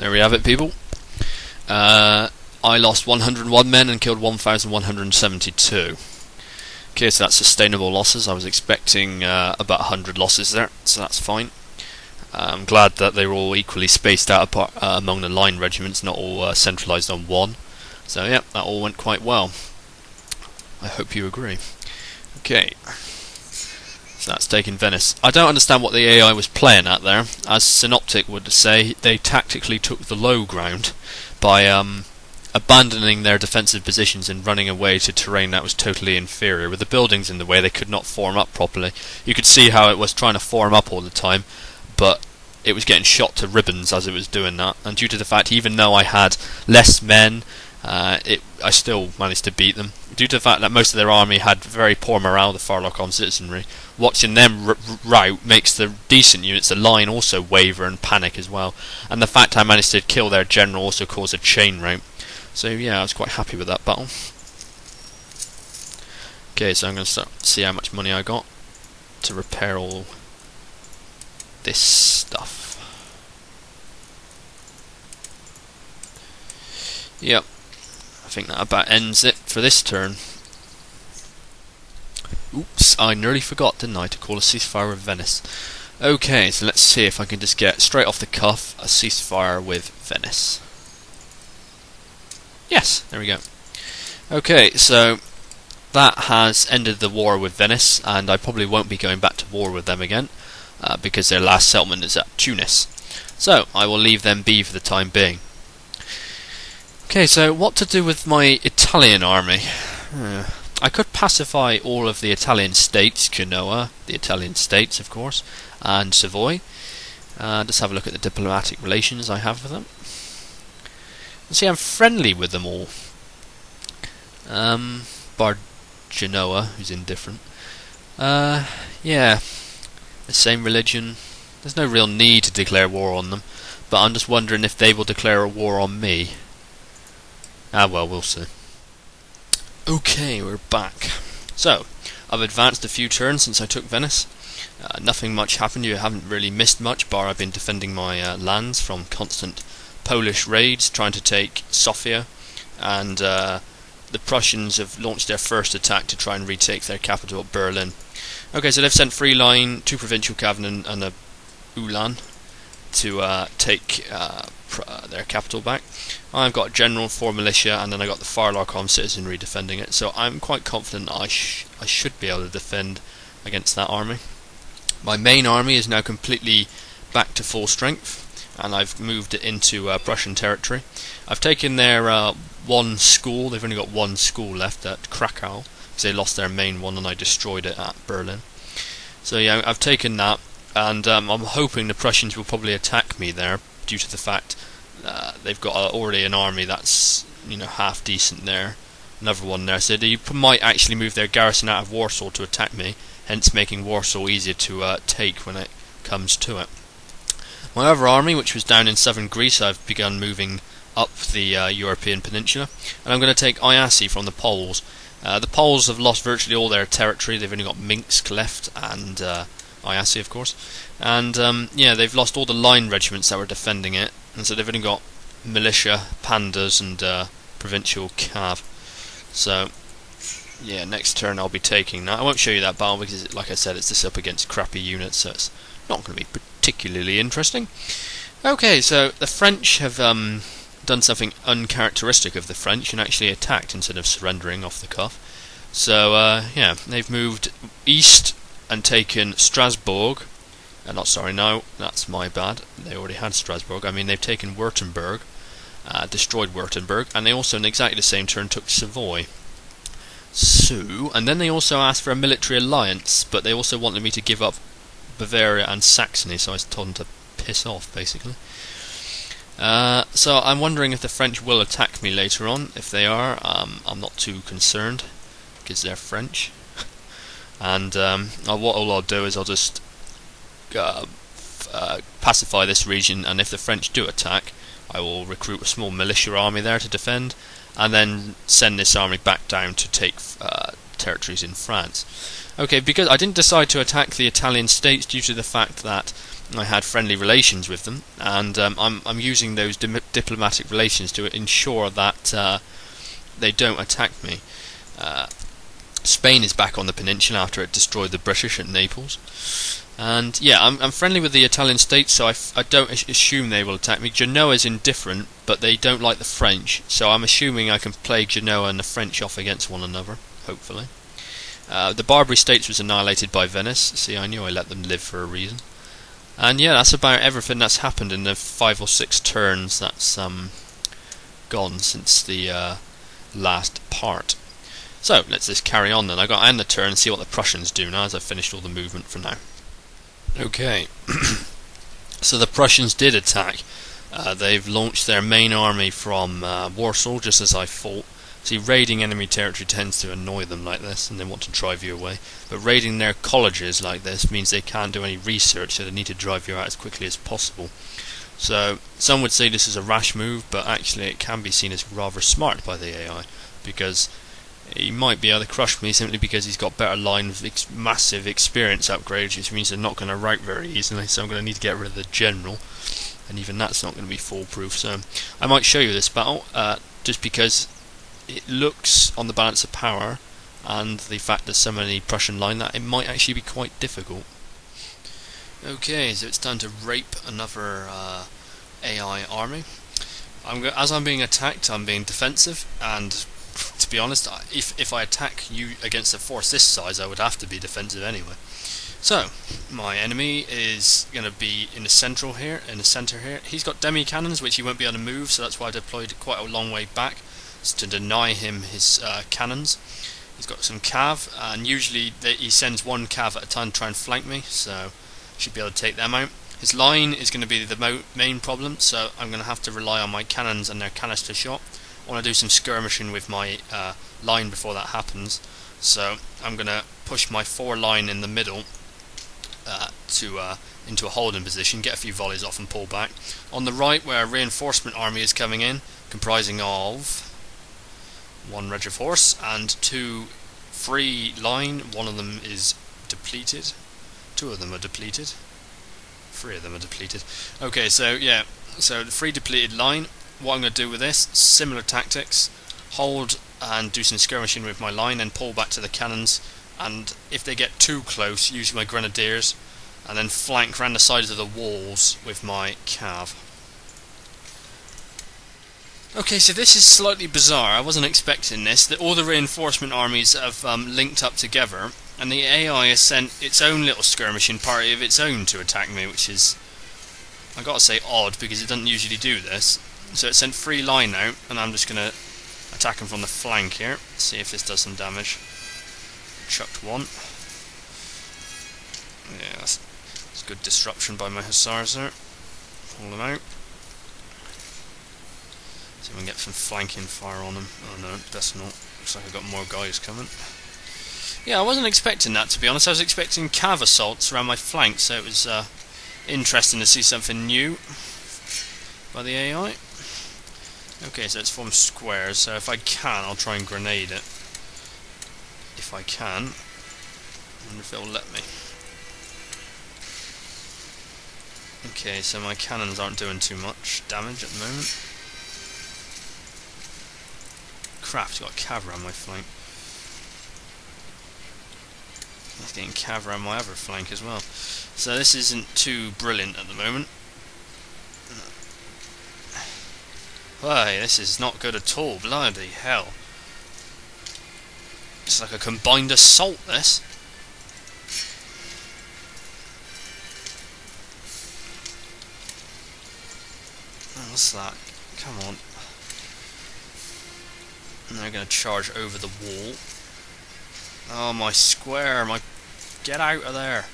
there we have it, people. I lost 101 men and killed 1,172. Okay, so that's sustainable losses. I was expecting about 100 losses there, so that's fine. I'm glad that they were all equally spaced out apart, among the line regiments, not all centralised on one. So yeah, that all went quite well. I hope you agree. Okay, so that's taken Venice. I don't understand what the AI was playing at there. As Synoptic would say, they tactically took the low ground by abandoning their defensive positions and running away to terrain that was totally inferior. With the buildings in the way, they could not form up properly. You could see how it was trying to form up all the time, but it was getting shot to ribbons as it was doing that. And due to the fact, even though I had less men, I still managed to beat them. Due to the fact that most of their army had very poor morale, the Farlock-on citizenry, watching them rout makes the decent units, the line, also waver and panic as well. And the fact I managed to kill their general also caused a chain rout. So yeah, I was quite happy with that battle. Okay, so I'm going to start see how much money I got to repair all this stuff. Yep, I think that about ends it for this turn. Oops, I nearly forgot, didn't I, to call a ceasefire with Venice. Okay, so let's see if I can just get straight off the cuff a ceasefire with Venice. Yes, there we go. Okay, so that has ended the war with Venice, and I probably won't be going back to war with them again, because their last settlement is at Tunis. So, I will leave them be for the time being. Okay, so what to do with my Italian army? I could pacify all of the Italian states, Genoa, the Italian states, of course, and Savoy. Just have a look at the diplomatic relations I have with them. See, I'm friendly with them all. Bar Genoa, who's indifferent. Yeah, the same religion. There's no real need to declare war on them, but I'm just wondering if they will declare a war on me. Ah well, we'll see. Okay, we're back. So, I've advanced a few turns since I took Venice. Nothing much happened. You haven't really missed much, bar I've been defending my lands from constant Polish raids, trying to take Sofia, and the Prussians have launched their first attack to try and retake their capital, Berlin. Okay, so they've sent Free Line, 2 provincial cavalry and a Ulan to take their capital back. I've got a general, 4 militia, and then I got the Farlock-on citizenry defending it, so I'm quite confident I should be able to defend against that army. My main army is now completely back to full strength, and I've moved it into Prussian territory. I've taken their one school. They've only got one school left at Krakow, because they lost their main one and I destroyed it at Berlin. So yeah, I've taken that, and I'm hoping the Prussians will probably attack me there, due to the fact they've got already an army that's, you know, half decent there, another one there, so they might actually move their garrison out of Warsaw to attack me, hence making Warsaw easier to take when it comes to it. My other army, which was down in southern Greece, I've begun moving up the European peninsula, and I'm going to take Iasi from the Poles. The Poles have lost virtually all their territory. They've only got Minsk left, and Iasi, of course. And yeah, they've lost all the line regiments that were defending it, and so they've only got militia, pandas, and provincial cav. So yeah, next turn I'll be taking that. I won't show you that battle because, like I said, it's just up against crappy units, so it's not going to be particularly interesting. Okay, so the French have done something uncharacteristic of the French and actually attacked instead of surrendering off the cuff. So yeah, they've moved east and taken Strasbourg. No, that's my bad. They already had Strasbourg. I mean, they've taken Württemberg, destroyed Württemberg, and they also, in exactly the same turn, took Savoy. So, and then they also asked for a military alliance, but they also wanted me to give up Bavaria and Saxony, so I told them to piss off, basically. So I'm wondering if the French will attack me later on. If they are, I'm not too concerned, because they're French. And what I'll do is I'll just pacify this region, and if the French do attack, I will recruit a small militia army there to defend, and then send this army back down to take territories in France. Okay, because I didn't decide to attack the Italian states due to the fact that I had friendly relations with them, and I'm using those diplomatic relations to ensure that they don't attack me. Spain is back on the peninsula after it destroyed the British at Naples. And yeah, I'm friendly with the Italian states, so I don't assume they will attack me. Genoa is indifferent, but they don't like the French, so I'm assuming I can play Genoa and the French off against one another, hopefully. The Barbary states was annihilated by Venice. See, I knew I let them live for a reason. And yeah, that's about everything that's happened in the 5 or 6 turns that's gone since the last part. So, let's just carry on then. I got to end the turn and see what the Prussians do now, as I've finished all the movement for now. Okay, so the Prussians did attack. They've launched their main army from Warsaw, just as I thought. See, raiding enemy territory tends to annoy them like this, and they want to drive you away. But raiding their colleges like this means they can't do any research, so they need to drive you out as quickly as possible. So, some would say this is a rash move, but actually it can be seen as rather smart by the AI, because he might be able to crush me simply because he's got better line with massive experience upgrades, which means they're not going to rout very easily, so I'm going to need to get rid of the general, and even that's not going to be foolproof. So I might show you this battle, just because it looks, on the balance of power and the fact that so many Prussian line, that it might actually be quite difficult. Okay, so it's time to rape another AI army. As I'm being attacked, I'm being defensive, and to be honest, if I attack you against a force this size, I would have to be defensive anyway. So, my enemy is going to be in the centre here. He's got demi cannons, which he won't be able to move, so that's why I deployed quite a long way back, to deny him his cannons. He's got some cav, and usually he sends one cav at a time to try and flank me, so should be able to take them out. His line is going to be the main problem, so I'm going to have to rely on my cannons and their canister shot. I want to do some skirmishing with my line before that happens, so I'm going to push my 4 line in the middle into a holding position, get a few volleys off and pull back. On the right, where a reinforcement army is coming in, comprising of 1 reg of horse and 2 free line. One of them is depleted, 2 of them are depleted, 3 of them are depleted. Okay, so yeah, so the free depleted line. What I'm going to do with this, similar tactics, hold and do some skirmishing with my line, then pull back to the cannons, and if they get too close, use my grenadiers, and then flank around the sides of the walls with my cav. Okay, so this is slightly bizarre. I wasn't expecting this, that all the reinforcement armies have linked up together, and the AI has sent its own little skirmishing party of its own to attack me, which is, I gotta say, odd, because it doesn't usually do this. So it sent 3 line out, and I'm just going to attack him from the flank here. See if this does some damage. Chucked 1. Yeah, that's good disruption by my hussars there. Pull them out. See if we can get some flanking fire on them. Oh no, that's not. Looks like I've got more guys coming. Yeah, I wasn't expecting that, to be honest. I was expecting cav assaults around my flank, so it was interesting to see something new by the AI. Okay, so it's formed squares, so if I can, I'll try and grenade it. If I can. I wonder if it'll let me. Okay, so my cannons aren't doing too much damage at the moment. Crap, it's got a cav around my flank. It's getting cav around my other flank as well. So this isn't too brilliant at the moment. Why, this is not good at all, bloody hell. It's like a combined assault, this. Oh, what's that? Come on. And they're going to charge over the wall. Oh, my square, my... Get out of there.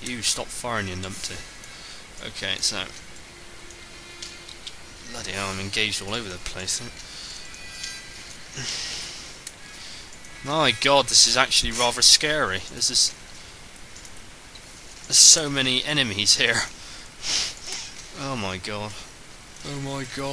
You, stop firing, you numpty. Okay, so... Bloody hell, I'm engaged all over the place. My god, this is actually rather scary. There's so many enemies here. Oh my god. Oh my god.